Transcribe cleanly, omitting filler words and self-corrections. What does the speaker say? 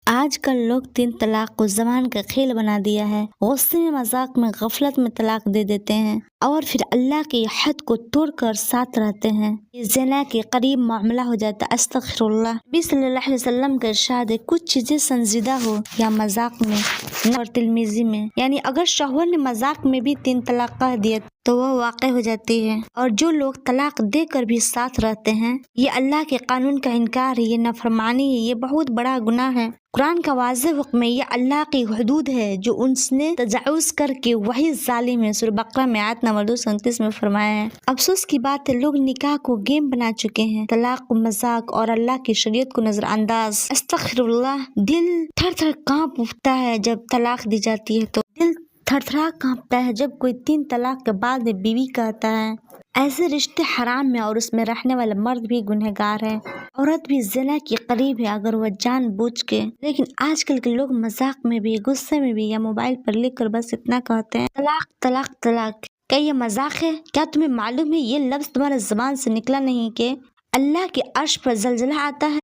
آج کل لوگ 3 طلاق کو زبان کا کھیل بنا دیا ہے۔ غصے میں، مذاق میں، غفلت میں طلاق دے دیتے ہیں اور پھر اللہ کے حد کو توڑ کر ساتھ رہتے ہیں۔ یہ زنا کے قریب معاملہ ہو جاتا ہے۔ استغفر اللہ۔ نبی صلی اللہ علیہ وسلم کا ارشاد ہے، کچھ چیزیں سنجیدہ ہو یا مذاق میں اور تلمیذی میں، یعنی اگر شوہر نے مذاق میں بھی 3 طلاق کہہ دیا تو وہ واقع ہو جاتی ہے۔ اور جو لوگ طلاق دے کر بھی ساتھ رہتے ہیں، یہ اللہ کے قانون کا انکار ہے، یہ نافرمانی ہے، یہ بہت بڑا گناہ ہے۔ قرآن کا واضح حکم ہے، یہ اللہ کی حدود ہے جو اس نے تجاوز کر کے وہی ظالم ہے۔ سورہ بقرہ میں آیت نمبر 237 میں فرمایا ہے۔ افسوس کی بات ہے، لوگ نکاح کو گیم بنا چکے ہیں، طلاق کو مذاق اور اللہ کی شریعت کو نظر انداز۔ استغفر اللہ۔ دل تھر تھر کانپ اٹھتا ہے جب طلاق دی جاتی ہے تو دل تھر تھرا کانپتا ہے جب کوئی 3 طلاق کے بعد بیوی کہتا ہے۔ ایسے رشتے حرام ہیں اور اس میں رہنے والا مرد بھی گنہگار ہے، عورت بھی زنا کے قریب ہے اگر وہ جان بوجھ کے۔ لیکن آج کل کے لوگ مذاق میں بھی، غصے میں بھی یا موبائل پر لکھ کر بس اتنا کہتے ہیں، طلاق طلاق طلاق۔ کیا یہ مذاق ہے؟ کیا تمہیں معلوم ہے یہ لفظ تمہارے زبان سے نکلا نہیں کہ اللہ کے عرش پر زلزلہ آتا ہے